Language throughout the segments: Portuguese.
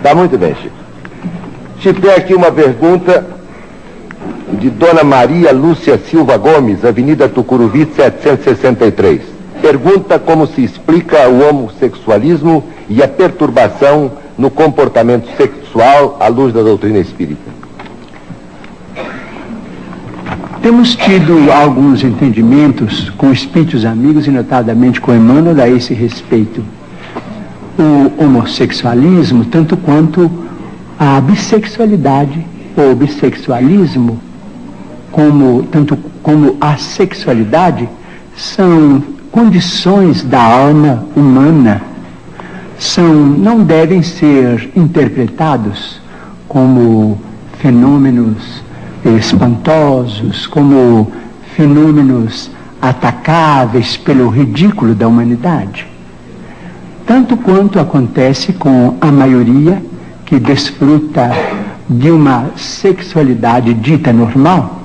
Tá muito bem, Chico. Chico, tem aqui uma pergunta de Dona Maria Lúcia Silva Gomes, Avenida Tucuruvi, 763. Pergunta como se explica o homossexualismo e a perturbação no comportamento sexual à luz da doutrina espírita. Temos tido alguns entendimentos com espíritos amigos e notadamente com Emmanuel a esse respeito. O homossexualismo, tanto quanto a bissexualidade ou bissexualismo, tanto como a sexualidade, são condições da alma humana, não devem ser interpretados como fenômenos espantosos, como fenômenos atacáveis pelo ridículo da humanidade. Tanto quanto acontece com a maioria que desfruta de uma sexualidade dita normal,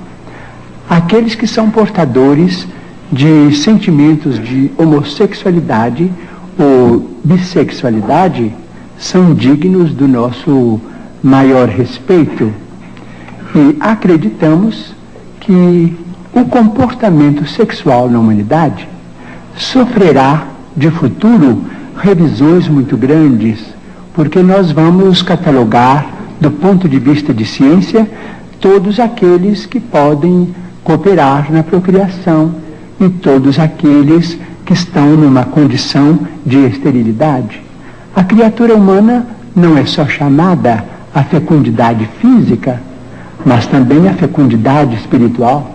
aqueles que são portadores de sentimentos de homossexualidade ou bissexualidade são dignos do nosso maior respeito. E acreditamos que o comportamento sexual na humanidade sofrerá de futuro revisões muito grandes, porque nós vamos catalogar, do ponto de vista de ciência, todos aqueles que podem cooperar na procriação e todos aqueles que estão numa condição de esterilidade. A criatura humana não é só chamada à fecundidade física, mas também à fecundidade espiritual.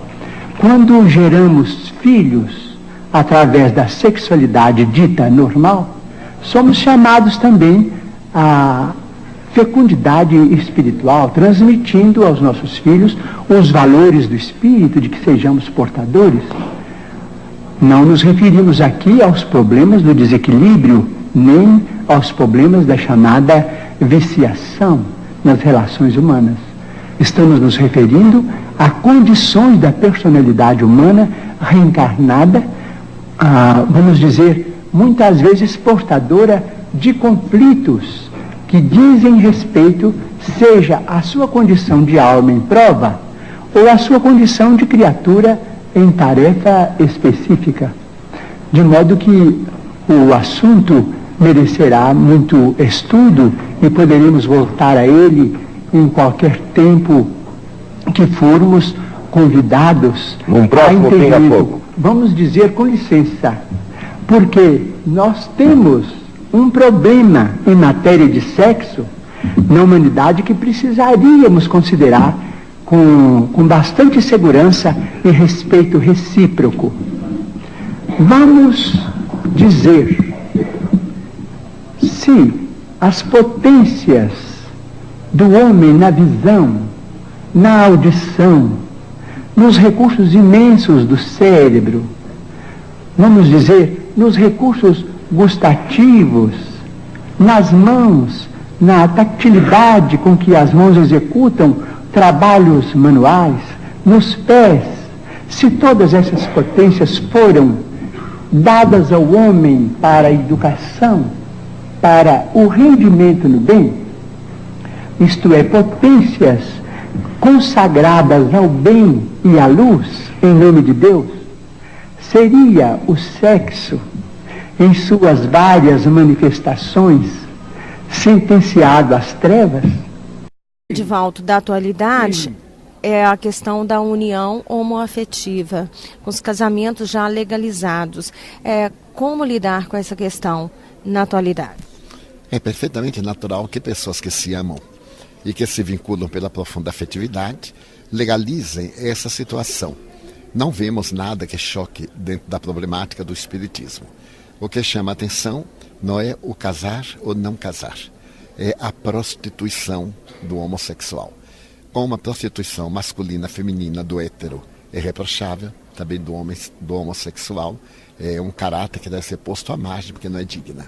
Quando geramos filhos através da sexualidade dita normal, somos chamados também à fecundidade espiritual, transmitindo aos nossos filhos os valores do espírito, de que sejamos portadores. Não nos referimos aqui aos problemas do desequilíbrio, nem aos problemas da chamada viciação nas relações humanas. Estamos nos referindo a condições da personalidade humana reencarnada, vamos dizer, muitas vezes portadora de conflitos que dizem respeito, seja a sua condição de alma em prova, ou a sua condição de criatura em tarefa específica. De modo que o assunto merecerá muito estudo e poderemos voltar a ele em qualquer tempo que formos convidados num próximo pinga-fogo. Vamos dizer com licença, porque nós temos um problema em matéria de sexo na humanidade que precisaríamos considerar com bastante segurança e respeito recíproco. Vamos dizer se as potências do homem na visão, na audição, nos recursos imensos do cérebro, vamos dizer, nos recursos gustativos, nas mãos, na tactilidade com que as mãos executam trabalhos manuais, nos pés, se todas essas potências foram dadas ao homem para a educação, para o rendimento no bem, isto é, potências consagradas ao bem e à luz, em nome de Deus, seria o sexo, em suas várias manifestações, sentenciado às trevas? Divaldo, da atualidade é a questão da união homoafetiva, com os casamentos já legalizados. Como lidar com essa questão na atualidade? É perfeitamente natural que pessoas que se amam e que se vinculam pela profunda afetividade legalizem essa situação. Não vemos nada que choque dentro da problemática do espiritismo. O que chama a atenção não é o casar ou não casar, é a prostituição do homossexual. Como a prostituição masculina, feminina do hétero é reprochável, também do homossexual, é um caráter que deve ser posto à margem porque não é digna.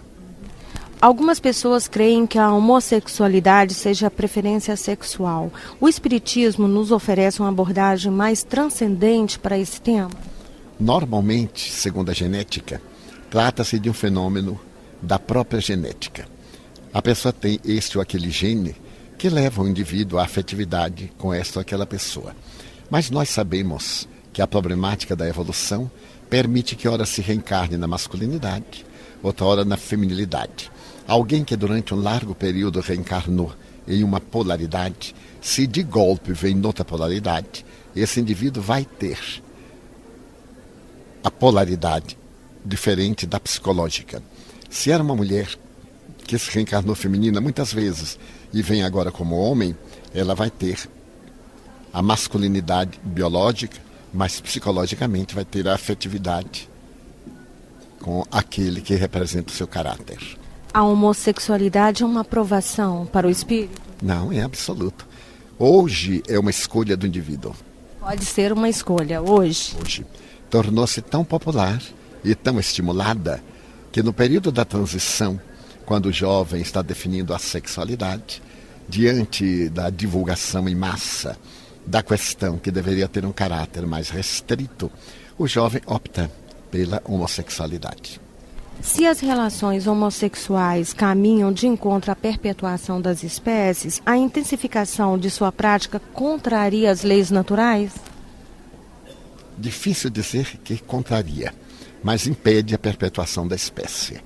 Algumas pessoas creem que a homossexualidade seja a preferência sexual. O Espiritismo nos oferece uma abordagem mais transcendente para esse tema? Normalmente, segundo a genética, trata-se de um fenômeno da própria genética. A pessoa tem este ou aquele gene que leva o indivíduo à afetividade com esta ou aquela pessoa. Mas nós sabemos que a problemática da evolução permite que ora se reencarne na masculinidade, outra hora na feminilidade. Alguém que durante um largo período reencarnou em uma polaridade, se de golpe vem noutra polaridade, esse indivíduo vai ter a polaridade diferente da psicológica. Se era uma mulher que se reencarnou feminina muitas vezes e vem agora como homem, ela vai ter a masculinidade biológica, mas psicologicamente vai ter a afetividade com aquele que representa o seu caráter. A homossexualidade é uma aprovação para o espírito? Não, é absoluto. Hoje é uma escolha do indivíduo. Pode ser uma escolha hoje. Hoje tornou-se tão popular e tão estimulada que no período da transição, quando o jovem está definindo a sexualidade, diante da divulgação em massa da questão que deveria ter um caráter mais restrito, o jovem opta pela homossexualidade. Se as relações homossexuais caminham de encontro à perpetuação das espécies, a intensificação de sua prática contraria as leis naturais? Difícil dizer que contraria, mas impede a perpetuação da espécie.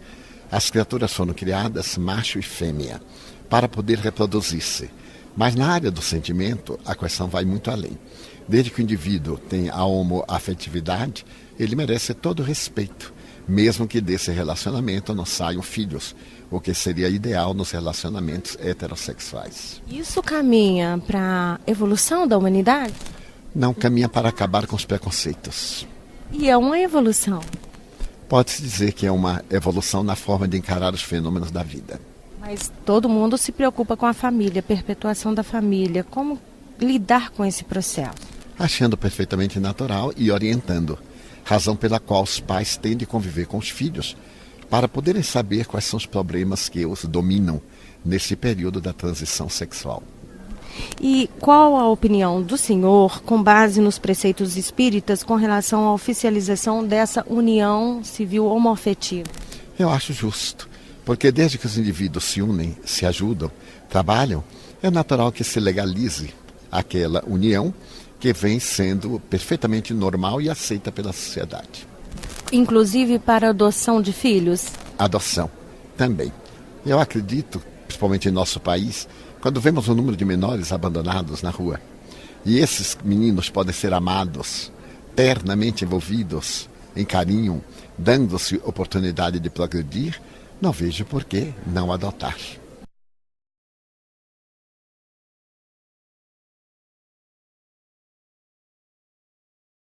As criaturas foram criadas, macho e fêmea, para poder reproduzir-se. Mas na área do sentimento, a questão vai muito além. Desde que o indivíduo tem a homoafetividade, ele merece todo o respeito, mesmo que desse relacionamento não saiam filhos, o que seria ideal nos relacionamentos heterossexuais. Isso caminha para a evolução da humanidade? Não caminha para acabar com os preconceitos. E é uma evolução? Pode-se dizer que é uma evolução na forma de encarar os fenômenos da vida. Mas todo mundo se preocupa com a família, perpetuação da família. Como lidar com esse processo? Achando perfeitamente natural e orientando. Razão pela qual os pais têm de conviver com os filhos para poderem saber quais são os problemas que os dominam nesse período da transição sexual. E qual a opinião do senhor, com base nos preceitos espíritas, com relação à oficialização dessa união civil homoafetiva? Eu acho justo, porque desde que os indivíduos se unem, se ajudam, trabalham, é natural que se legalize aquela união que vem sendo perfeitamente normal e aceita pela sociedade. Inclusive para adoção de filhos? Adoção, também. Eu acredito, principalmente em nosso país, quando vemos o número de menores abandonados na rua, e esses meninos podem ser amados, ternamente envolvidos em carinho, dando-se oportunidade de progredir, não vejo por que não adotar.